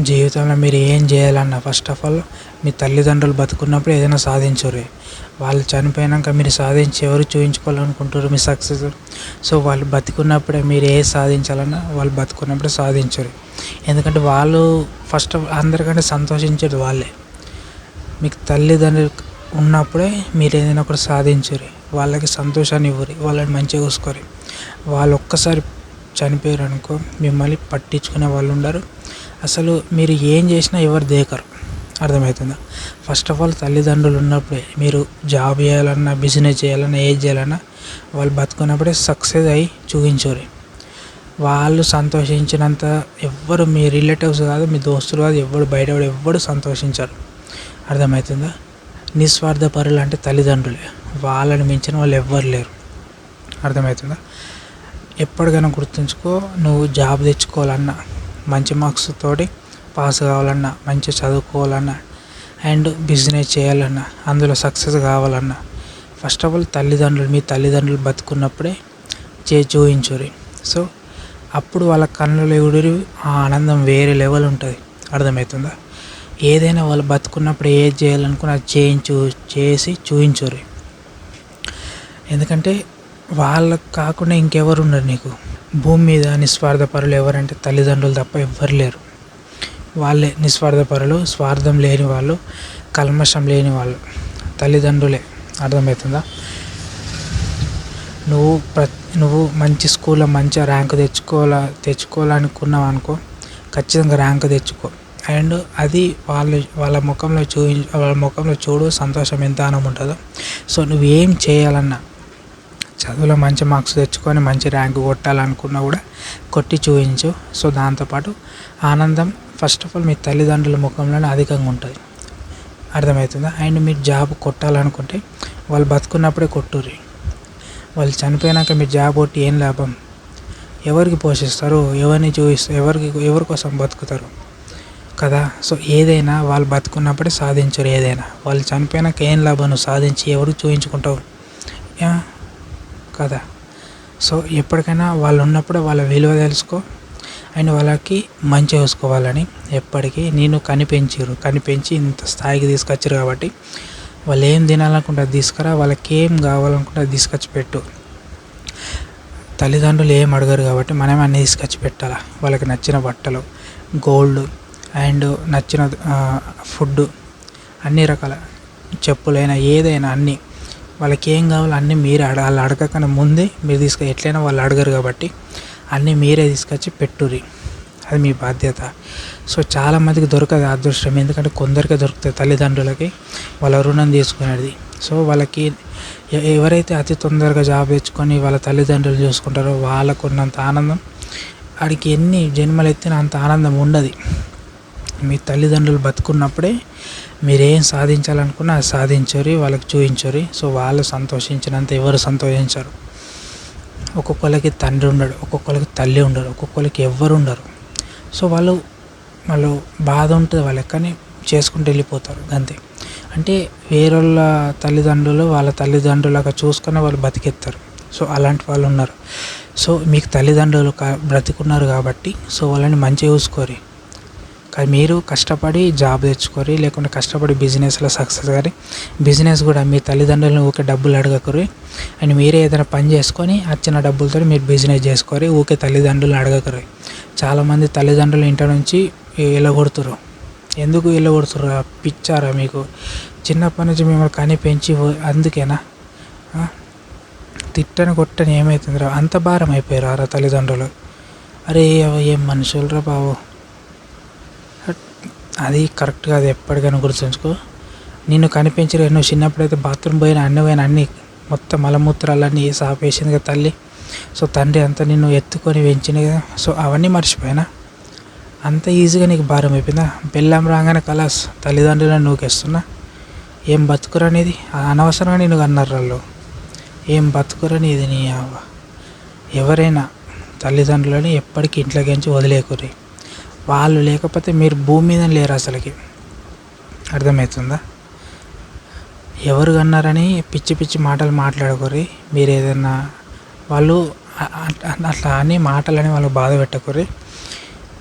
జీవితంలో మీరు ఏం చేయాలన్నా ఫస్ట్ ఆఫ్ ఆల్ మీ తల్లిదండ్రులు బతుకున్నప్పుడు ఏదైనా సాధించుర్రి. వాళ్ళు చనిపోయినాక మీరు సాధించి ఎవరు చూయించుకోవాలనుకుంటారు మీ సక్సెస్? సో వాళ్ళు బతికున్నప్పుడే మీరు ఏది సాధించాలన్నా వాళ్ళు బతుకున్నప్పుడే సాధించుర్రి. ఎందుకంటే వాళ్ళు ఫస్ట్ అందరికంటే సంతోషించేది వాళ్ళే. మీకు తల్లిదండ్రులు ఉన్నప్పుడే మీరు ఏదైనా ఒకటి సాధించుర్రి. వాళ్ళకి సంతోషాన్ని ఇవ్వరి, వాళ్ళని మంచిగా చూసుకోరి. వాళ్ళు ఒక్కసారి చనిపోయారు అనుకో మిమ్మల్ని పట్టించుకునే వాళ్ళు ఉండరు. అసలు మీరు ఏం చేసినా ఎవరు దేకరు. అర్థమవుతుందా? ఫస్ట్ ఆఫ్ ఆల్ తల్లిదండ్రులు ఉన్నప్పుడే మీరు జాబ్ చేయాలన్నా, బిజినెస్ చేయాలన్నా, ఏది చేయాలన్నా వాళ్ళు బతుకున్నప్పుడే సక్సెస్ అయ్యి చూపించుర్రి. వాళ్ళు సంతోషించినంత ఎవ్వరు మీ రిలేటివ్స్ కాదు, మీ దోస్తులు కాదు, ఎవ్వరు బయట ఎవ్వరు సంతోషించరు. అర్థమవుతుందా? నిస్వార్థపరులు అంటే తల్లిదండ్రులే. వాళ్ళని మించిన వాళ్ళు ఎవ్వరు లేరు. అర్థమవుతుందా? ఎప్పటికైనా గుర్తుంచుకో, నువ్వు జాబ్ తెచ్చుకోవాలన్నా, మంచి మార్క్స్ తోటి పాస్ కావాలన్నా, మంచి చదువుకోవాలన్నా, అండ్ బిజినెస్ చేయాలన్నా, అందులో సక్సెస్ కావాలన్నా ఫస్ట్ ఆఫ్ ఆల్ మీ తల్లిదండ్రులు బతుకున్నప్పుడే చూపించుర్రి. సో అప్పుడు వాళ్ళ కన్నులు ఎగురు ఆ ఆనందం వేరే లెవెల్ ఉంటుంది. అర్థమవుతుందా? ఏదైనా వాళ్ళు బతుకున్నప్పుడు ఏది చేయాలనుకుని అది చేసి చూపించుర్రి. ఎందుకంటే వాళ్ళకు కాకుండా ఇంకెవరు ఉన్నారు నీకు భూమి మీద? నిస్వార్థపరులు ఎవరంటే తల్లిదండ్రులు తప్ప ఎవ్వరు లేరు. వాళ్ళే నిస్వార్థపరులు, స్వార్థం లేని వాళ్ళు, కల్మషం లేని వాళ్ళు తల్లిదండ్రులే. అర్థమవుతుందా? నువ్వు మంచి స్కూల్లో మంచిగా ర్యాంక్ తెచ్చుకోవాలనుకున్నావు అనుకో, ఖచ్చితంగా ర్యాంక్ తెచ్చుకో. అండ్ అది వాళ్ళ ముఖంలో చూడు సంతోషం ఎంత ఆనందం ఉంటుందో. సో నువ్వేం చేయాలన్నా, చదువులో మంచి మార్క్స్ తెచ్చుకొని మంచి ర్యాంక్ కొట్టాలనుకున్నా కూడా కొట్టి చూపించు. సో దాంతోపాటు ఆనందం ఫస్ట్ ఆఫ్ ఆల్ మీ తల్లిదండ్రుల ముఖంలోనే అధికంగా ఉంటుంది. అర్థమవుతుందా? అండ్ మీరు జాబ్ కొట్టాలనుకుంటే వాళ్ళు బతుకున్నప్పుడే కొట్టుర్రి. వాళ్ళు చనిపోయినాక మీరు జాబ్ కొట్టి ఏం లాభం? ఎవరికి పోషిస్తారు? ఎవరిని చూపిస్తారు? ఎవరి కోసం బతుకుతారు కదా? సో ఏదైనా వాళ్ళు బతుకున్నప్పుడే సాధించరు. ఏదైనా వాళ్ళు చనిపోయినాక ఏం లాభం? నువ్వు సాధించి ఎవరికి చూపించుకుంటావు కదా? సో ఎప్పటికైనా వాళ్ళు ఉన్నప్పుడు వాళ్ళ విలువ తెలుసుకో. అండ్ వాళ్ళకి మంచి చూసుకోవాలని ఎప్పటికీ నేను కనిపించి ఇంత స్థాయికి తీసుకొచ్చారు కాబట్టి వాళ్ళు ఏం తినాలనుకుంటే అది తీసుకురా, వాళ్ళకి ఏం కావాలనుకుంటే అది తీసుకొచ్చి పెట్టు. తల్లిదండ్రులు ఏం అడగరు కాబట్టి మనమే అన్నీ తీసుకొచ్చి పెట్టాలి. వాళ్ళకి నచ్చిన బట్టలు, గోల్డ్, అండ్ నచ్చిన ఫుడ్, అన్ని రకాల చెప్పులైనా ఏదైనా అన్నీ వాళ్ళకి ఏం కావాలో అన్నీ మీరే వాళ్ళు అడగకన్నా ముందే మీరు ఎట్లయినా వాళ్ళు అడగరు కాబట్టి అన్నీ మీరే తీసుకొచ్చి పెట్టుర్రి. అది మీ బాధ్యత. సో చాలామందికి దొరకదు అదృష్టం. ఎందుకంటే కొందరికే దొరుకుతుంది తల్లిదండ్రులకి వాళ్ళ రుణం తీసుకునేది. సో వాళ్ళకి ఎవరైతే అతి తొందరగా జాబ్ తెచ్చుకొని వాళ్ళ తల్లిదండ్రులు చూసుకుంటారో వాళ్ళకు ఉన్నంత ఆనందం వాడికి ఎన్ని జన్మలు ఎత్తినా అంత ఆనందం ఉండదు. మీ తల్లిదండ్రులు బతుకున్నప్పుడే మీరేం సాధించాలనుకున్నా అది సాధించరు, వాళ్ళకి చూపించరు. సో వాళ్ళు సంతోషించినంత ఎవరు సంతోషించరు. ఒక్కొక్కరికి తండ్రి ఉండడు, ఒక్కొక్కరికి తల్లి ఉండరు, ఒక్కొక్కరికి ఎవ్వరు ఉండరు. సో వాళ్ళు బాధ ఉంటుంది వాళ్ళకి, కానీ చేసుకుంటూ వెళ్ళిపోతారు అంతే. అంటే వేరేళ్ళ తల్లిదండ్రులు వాళ్ళ తల్లిదండ్రులాగా చూసుకొని వాళ్ళు బతికెత్తారు. సో అలాంటి వాళ్ళు ఉన్నారు. సో మీకు తల్లిదండ్రులు బ్రతికున్నారు కాబట్టి సో వాళ్ళని మంచిగా చూసుకోరి. కానీ మీరు కష్టపడి జాబ్ తెచ్చుకోరి, లేకుంటే కష్టపడి బిజినెస్లో సక్సెస్ కానీ బిజినెస్ కూడా మీ తల్లిదండ్రులను ఊకే డబ్బులు అడగకరి. అండ్ మీరే ఏదైనా పని చేసుకొని వచ్చిన డబ్బులతో మీరు బిజినెస్ చేసుకోరి, ఊకే తల్లిదండ్రులను అడగకరి. చాలామంది తల్లిదండ్రులు ఇంటి నుంచి వెళ్ళగొడుతురు. ఎందుకు వెళ్ళగొడుతురు? పిచ్చారా మీకు? చిన్నప్పటి నుంచి మిమ్మల్ని కని పెంచి అందుకేనా? తిట్టని కొట్టని ఏమవుతుందిరా? అంత భారం అయిపోయారా తల్లిదండ్రులు? అరే ఏం మనుషులరా బాబు. అది కరెక్ట్ కాదు. ఎప్పటికైనా గుర్తుంచుకో. నిన్ను కనిపించరు. నువ్వు చిన్నప్పుడైతే బాత్రూమ్ పోయినా అన్నీ మొత్తం మలమూత్రాలన్నీ సాపేసింది కదా తల్లి. సో తండ్రి అంతా నిన్ను ఎత్తుకొని పెంచింది కదా. సో అవన్నీ మర్చిపోయినా అంత ఈజీగా నీకు భారం అయిపోయిందా? పెళ్ళాం రాగానే కలాస్ తల్లిదండ్రులను నూకేస్తున్నా. ఏం బతుకురనేది అనవసరంగా నేను అన్నారు వాళ్ళు. ఏం బతుకురనేది నీ ఎవరైనా తల్లిదండ్రులని ఎప్పటికీ ఇంట్లోకించి వదిలేకుర్రి. వాళ్ళు లేకపోతే మీరు భూమి మీద లేరు అసలుకి. అర్థమవుతుందా? ఎవరు కన్నారని పిచ్చి పిచ్చి మాటలు మాట్లాడకూరి. మీరు ఏదైనా వాళ్ళు అట్లా అని మాటలని వాళ్ళకి బాధ పెట్టకూరి.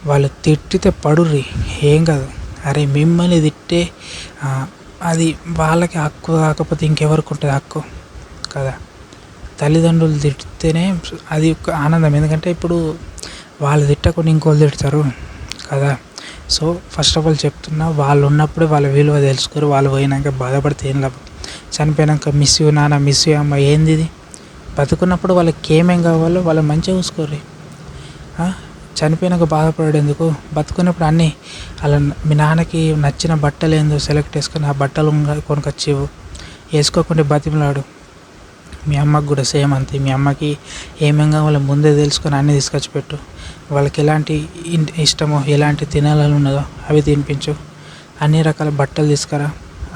వాళ్ళు తిట్టితే పడుర్రి, ఏం కాదు. అరే మిమ్మల్ని తిట్టే అది వాళ్ళకి హక్కు కాకపోతే ఇంకెవరికి ఉంటుంది హక్కు కదా. తల్లిదండ్రులు తిడితేనే అది ఒక ఆనందం. ఎందుకంటే ఇప్పుడు వాళ్ళు తిట్టకుండా ఇంకోళ్ళు తిడతారు కదా. సో ఫస్ట్ ఆఫ్ ఆల్ చెప్తున్నా, వాళ్ళు ఉన్నప్పుడే వాళ్ళ విలువ తెలుసుకోరు. వాళ్ళు పోయినాక బాధపడితే ఏం లాభం. చనిపోయినాక మిస్ యూ నాన్న, మిస్ యూ అమ్మ ఏంది ఇది? బతుకున్నప్పుడు వాళ్ళకి ఏమేం కావాలో వాళ్ళు మంచిగా చూసుకోర్రి. చనిపోయినాక బాధపడడం ఎందుకు? బతుకున్నప్పుడు అన్నీ అలా మీ నాన్నకి నచ్చిన బట్టలు ఏందో సెలెక్ట్ చేసుకొని ఆ బట్టలు కొనుకొచ్చివు, వేసుకోకుండా బతిమలాడు. మీ అమ్మకి కూడా సేమ్ అంతే. మీ అమ్మకి ఏమేం కావాలో ముందే తెలుసుకొని అన్నీ తీసుకొచ్చి పెట్టు. వాళ్ళకి ఎలాంటి ఇష్టమో, ఎలాంటి తినాలని ఉన్నదో అవి తినిపించు. అన్ని రకాల బట్టలు తీసుకురా,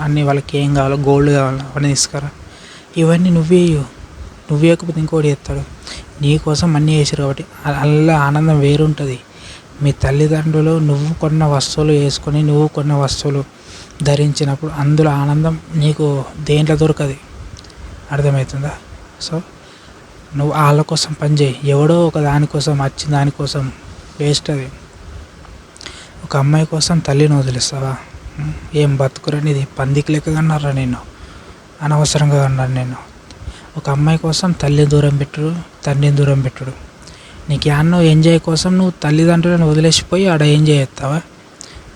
అన్నీ వాళ్ళకి ఏం కావాలో, గోల్డ్ కావాలో అవన్నీ తీసుకురా. ఇవన్నీ నువ్వే వేయకపోతే ఇంకోటి చేస్తాడు. నీ కోసం అన్నీ చేసారు కాబట్టి అలా ఆనందం వేరుంటుంది. మీ తల్లిదండ్రులు నువ్వు కొన్న వస్తువులు వేసుకొని, నువ్వు కొన్న వస్తువులు ధరించినప్పుడు అందులో ఆనందం నీకు దేంట్లో దొరకదు. అర్థమవుతుందా? సో నువ్వు వాళ్ళ కోసం పని చేయి. ఎవడో ఒక దానికోసం వచ్చిన దానికోసం వేస్ట్ అది. ఒక అమ్మాయి కోసం తల్లిని వదిలేస్తావా? ఏం బతుకురని ఇది, పందికి లెక్క కన్నారా నేను, అనవసరంగా కన్నాను నేను. ఒక అమ్మాయి కోసం తల్లిని దూరం పెట్టుడు, తండ్రిని దూరం పెట్టుడు. నీకు యాన్నో ఎంజాయ్ కోసం నువ్వు తల్లిదండ్రులను వదిలేసిపోయి ఆడ ఎంజాయ్ చేస్తావా?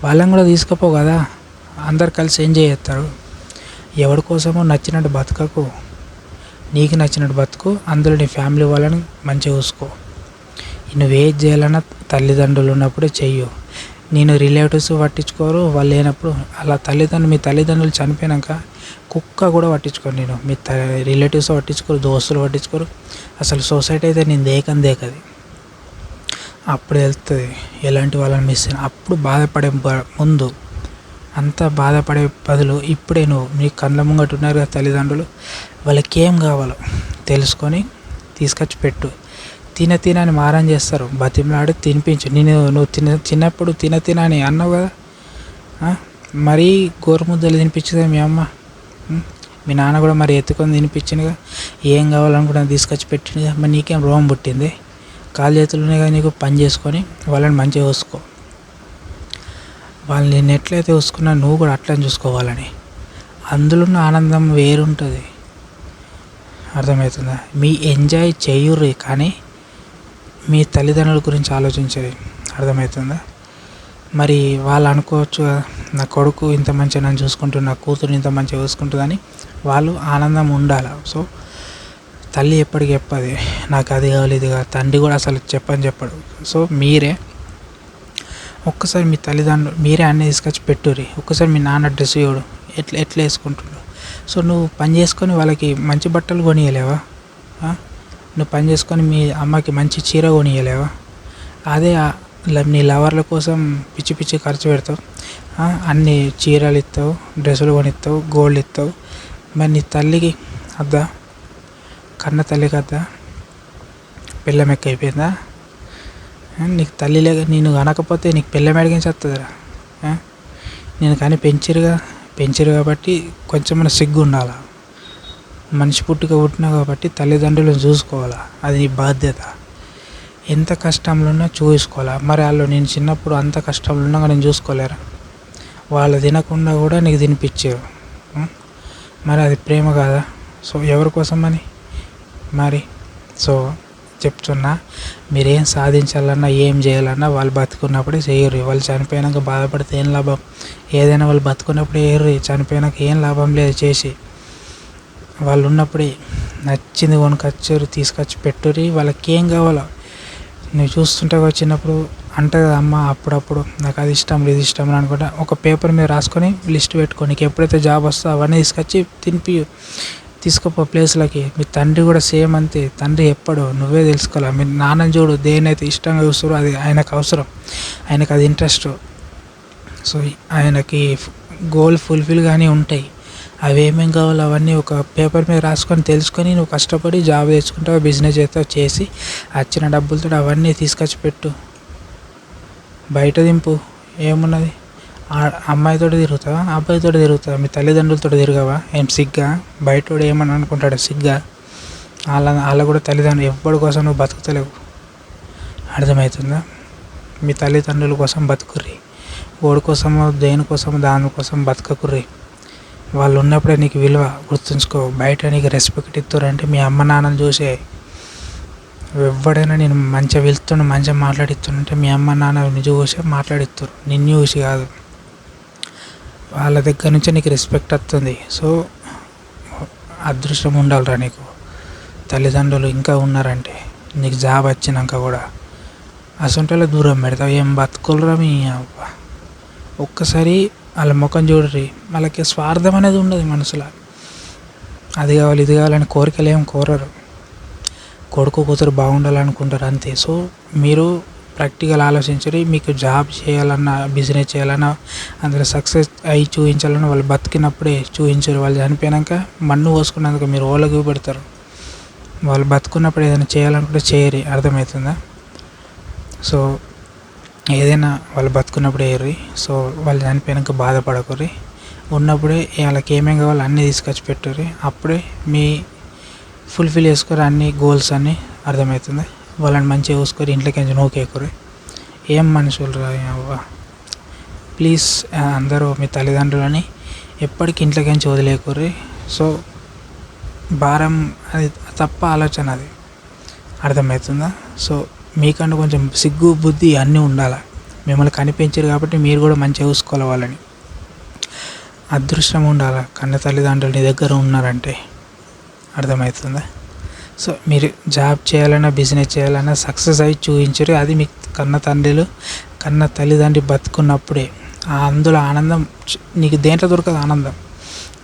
వాళ్ళని కూడా తీసుకుపో కదా, అందరు కలిసి ఎంజాయ్ చేస్తారు. ఎవరి కోసమో నచ్చినట్టు బతకకు, నీకు నచ్చినట్టు బతుకు. అందులో నీ ఫ్యామిలీ వాళ్ళని మంచిగా చూసుకో. నువ్వేది చేయాలన్నా తల్లిదండ్రులు ఉన్నప్పుడే చెయ్యు. నేను రిలేటివ్స్ పట్టించుకోరు, వాళ్ళు లేనప్పుడు అలా మీ తల్లిదండ్రులు చనిపోయినాక కుక్క కూడా పట్టించుకోరు. నేను మీ రిలేటివ్స్ పట్టించుకోరు, దోస్తులు పట్టించుకోరు. అసలు సొసైటీ అయితే నేను దేకది. అప్పుడు వెళ్తుంది ఎలాంటి వాళ్ళని మిస్ అయినా. అప్పుడు బాధపడే ముందు అంతా బాధపడే బదులు ఇప్పుడే నువ్వు నీ కళ్ళ ముంగట ఉన్నారు కదా తల్లిదండ్రులు, వాళ్ళకి ఏం కావాలో తెలుసుకొని తీసుకొచ్చి పెట్టు. తినని మారం చేస్తారు, బతిమలాడి తినిపించు. నువ్వు చిన్నప్పుడు తిన అని అన్నావు కదా, మరీ గోరుముద్దలు తినిపించదా మీ అమ్మ? మీ నాన్న కూడా మరి ఎత్తుకొని తినిపించిందిగా, ఏం కావాలనుకుంటే తీసుకొచ్చి పెట్టిందిగా. మరి నీకేం రోగం పుట్టింది? కాలు చేతులునే కదా నీకు, పని చేసుకొని వాళ్ళని మంచిగా చూసుకో. వాళ్ళని నేను ఎట్లయితే చూసుకున్నా నువ్వు కూడా అట్లని చూసుకోవాలని. అందులో ఉన్న ఆనందం వేరుంటుంది. అర్థమవుతుందా? మీ ఎంజాయ్ చేయుర్రి, కానీ మీ తల్లిదండ్రుల గురించి ఆలోచించేది. అర్థమవుతుందా? మరి వాళ్ళు అనుకోవచ్చు, నా కొడుకు ఇంత మంచిగా నన్ను చూసుకుంటుంది, నా కూతురు ఇంత మంచిగా చూసుకుంటుందని వాళ్ళు ఆనందం ఉండాలి. సో తల్లి ఎప్పటికి చెప్పదు నాకు అది కావాలి ఇది కావాలి, తండ్రి కూడా అసలు చెప్పడు. సో మీరే ఒక్కసారి మీ తల్లిదండ్రులు మీరే అన్నీ తీసుకొచ్చి పెట్టుర్రి. ఒక్కసారి మీ నాన్న డ్రెస్ చూడు ఎట్లా వేసుకుంటుండో. సో నువ్వు పని చేసుకొని వాళ్ళకి మంచి బట్టలు కొనియలేవా? నువ్వు పని చేసుకొని మీ అమ్మకి మంచి చీర కొనియలేవా? అదే నీ లవర్ల కోసం పిచ్చి ఖర్చు పెడతావు, అన్ని చీరలు ఇస్తావు, డ్రెస్సులు కొనిస్తావు, గోల్డ్ ఇస్తావు. మరి నీ తల్లికి అద్దా? కన్న తల్లికి అద్దా? పిల్లం ఎక్కువైపోయిందా? నీకు తల్లి లేక నేను కనకపోతే నీకు పిల్లం ఎడిగించి వస్తుందిరా? నేను కానీ పెంచిరు కాబట్టి కొంచెం మన సిగ్గు ఉండాలా. మనిషి పుట్టినా కాబట్టి తల్లిదండ్రులను చూసుకోవాలా, అది నీ బాధ్యత. ఎంత కష్టంలో ఉన్నా చూసుకోవాలా. మరి వాళ్ళు నేను చిన్నప్పుడు అంత కష్టంలో ఉన్నా నేను చూసుకోలేరా? వాళ్ళు తినకుండా కూడా నీకు తినిపించారు, మరి అది ప్రేమ కాదా? సో ఎవరి కోసం అని మరి? సో చెప్తున్నా, మీరేం సాధించాలన్నా ఏం చేయాలన్నా వాళ్ళు బతుకున్నప్పుడే చేయరు. వాళ్ళు చనిపోయాక బాధపడితే ఏం లాభం? ఏదైనా వాళ్ళు బతుకున్నప్పుడే చేయరు, చనిపోయాక ఏం లాభం లేదు చేసి. వాళ్ళు ఉన్నప్పుడే నచ్చింది కొనుకొచ్చారు, తీసుకొచ్చి పెట్టుర్రి. వాళ్ళకి ఏం కావాలో నువ్వు చూస్తుంటే చిన్నప్పుడు అంటుంది అమ్మ అప్పుడప్పుడు నాకు అది ఇష్టం ఇది ఇష్టం అని అనుకుంటా. ఒక పేపర్ మీద రాసుకొని లిస్ట్ పెట్టుకో. నీకు ఎప్పుడైతే జాబ్ వస్తుందో అవన్నీ తీసుకొచ్చి తీసుకుపో ప్లేస్లకి. మీ తండ్రి కూడా సేమ్ అంతే. తండ్రి ఎప్పుడు నువ్వే తెలుసుకోవాలి. మీ నాన్న చూడు, దేనైతే ఇష్టంగా చూస్తారో అది ఆయనకు అవసరం, ఆయనకు అది ఇంట్రెస్ట్. సో ఆయనకి గోల్ ఫుల్ఫిల్ కానీ ఉంటాయి. అవి ఏమేం కావాలో అవన్నీ ఒక పేపర్ మీద రాసుకొని తెలుసుకొని నువ్వు కష్టపడి జాబ్ తెచ్చుకుంటావు, బిజినెస్ చేస్తావు, చేసి వచ్చిన డబ్బులతో అవన్నీ తీసుకొచ్చి పెట్టు. బయట దింపు, ఏమున్నది? అమ్మాయితో తిరుగుతావా, అబ్బాయితో తిరుగుతావా, మీ తల్లిదండ్రులతో తిరగవా? ఏం సిగ్గా? బయటోడు ఏమని అనుకుంటాడు సిగ్గా? వాళ్ళ కూడా తల్లిదండ్రులు ఎవ్వడి కోసం నువ్వు బతుకుతలేవు. అర్థమవుతుందా? మీ తల్లిదండ్రుల కోసం బతుకుర్రి. ఓడి కోసమో దేనికోసమో దానికోసం బతకకుర్రి. వాళ్ళు ఉన్నప్పుడే నీకు విలువ గుర్తుంచుకో. బయట నీకు రెస్పెక్ట్ ఇస్తారంటే మీ అమ్మ నాన్నని చూసే. ఎవడైనా నేను మంచిగా వెళ్తున్నా మంచిగా మాట్లాడిస్తుంటే మీ అమ్మ నాన్న నిజ చూసే మాట్లాడిస్తారు, నిన్ను చూసి కాదు. వాళ్ళ దగ్గర నుంచే నీకు రెస్పెక్ట్ వస్తుంది. సో అదృష్టం ఉండాలిరా నీకు. తల్లిదండ్రులు ఇంకా ఉన్నారంటే నీకు జాబ్ వచ్చినాక కూడా అసొంటోళ్ళ దూరం పెడతావు. ఏం బతుకులరా మీ అవ్వ. ఒక్కసారి వాళ్ళ ముఖం చూడరి. వాళ్ళకి స్వార్థం అనేది ఉండదు మనసులో. అది కావాలి ఇది కావాలని కోరికలు ఏం కోరరు. కొడుకు కూతురు బాగుండాలనుకుంటారు అంతే. సో మీరు ప్రాక్టికల్ ఆలోచించరి. మీకు జాబ్ చేయాలన్నా బిజినెస్ చేయాలన్నా అందులో సక్సెస్ అయి చూపించాలన్నా వాళ్ళు బతికినప్పుడే చూపించరు. వాళ్ళు చనిపోయాక మన్ను పోసుకున్నందుకు మీరు ఓళ్ళకి పెడతారు. వాళ్ళు బతుకున్నప్పుడు ఏదైనా చేయాలనుకుంటే చేయరు. అర్థమవుతుందా? సో ఏదైనా వాళ్ళు బతుకున్నప్పుడు వేయర్రి. సో వాళ్ళు చనిపోయాక బాధపడకుర్రి. ఉన్నప్పుడే వాళ్ళకి ఏమేమి కావాలో అన్నీ తీసుకొచ్చి పెట్టుర్రి. అప్పుడే మీ ఫుల్ఫిల్ చేసుకోరు అన్ని గోల్స్ అన్నీ. అర్థమవుతుంది? వాళ్ళని మంచిగా చూసుకొని ఇంట్లోకి నూకేకుర్రి. ఏం మనుషులు రా అవ్వ. ప్లీజ్ అందరూ మీ తల్లిదండ్రులని ఎప్పటికీ ఇంట్లోకి వదిలేకుర్రి. సో భారం అది తప్ప ఆలోచన అది. అర్థమవుతుందా? సో మీకంటూ కొంచెం సిగ్గు బుద్ధి అన్నీ ఉండాలి. మిమ్మల్ని కనిపించారు కాబట్టి మీరు కూడా మంచిగా చూసుకోవాలి వాళ్ళని. అదృష్టం ఉండాలి కన్న తల్లిదండ్రులు నీ దగ్గర ఉన్నారంటే. అర్థమవుతుందా? సో మీరు జాబ్ చేయాలన్నా బిజినెస్ చేయాలన్నా సక్సెస్ అయ్యి చూపించరు. అది మీ కన్న తల్లిదండ్రి బతుకున్నప్పుడే. అందులో ఆనందం నీకు దేంట్లో దొరకదు ఆనందం.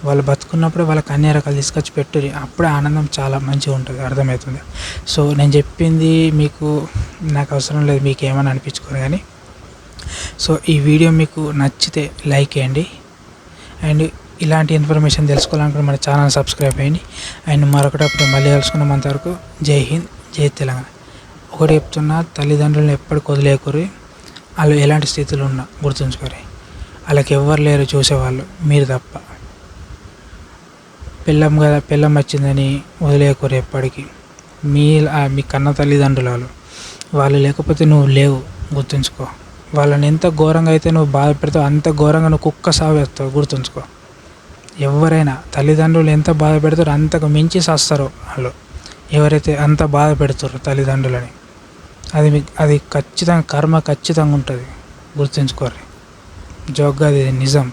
వాళ్ళు బతుకున్నప్పుడే వాళ్ళకి అన్ని రకాలు తీసుకొచ్చి పెట్టుర్రి. అప్పుడే ఆనందం చాలా మంచిగా ఉంటుంది. అర్థమవుతుంది? సో నేను చెప్పింది మీకు నాకు అవసరం లేదు, మీకు ఏమైనా అనిపించుకోరు కానీ. సో ఈ వీడియో మీకు నచ్చితే లైక్ చేయండి. అండ్ ఇలాంటి ఇన్ఫర్మేషన్ తెలుసుకోవాలనుకుంటే మన ఛానల్ సబ్స్క్రైబ్ అయ్యండి. అండ్ మరొకటప్పుడు మళ్ళీ కలుసుకున్నాం. అంతవరకు జై హింద్, జై తెలంగాణ. ఒకటి చెప్తున్నా, తల్లిదండ్రులను ఎప్పటికి వదిలేకుర్రి. వాళ్ళు ఎలాంటి స్థితిలో ఉన్నా గుర్తుంచుకోరి. వాళ్ళకి ఎవ్వరు లేరు చూసేవాళ్ళు, మీరు తప్ప. పెళ్ళం వచ్చిందని వదిలేకుర్రి ఎప్పటికీ. మీ కన్న తల్లిదండ్రులు వాళ్ళు లేకపోతే నువ్వు లేవు, గుర్తుంచుకో. వాళ్ళని ఎంత ఘోరంగా అయితే నువ్వు బాధ పెడతావు అంత ఘోరంగా నువ్వు కుక్క సావేస్తావు, గుర్తుంచుకో. ఎవరైనా తల్లిదండ్రులు ఎంత బాధ పెడతారో అంతకు మించి చేస్తారు వాళ్ళు. ఎవరైతే అంత బాధ పెడతారో తల్లిదండ్రులని, అది ఖచ్చితంగా కర్మ ఖచ్చితంగా ఉంటుంది. గుర్తుంచుకోరు. జోగ్గా అది నిజం.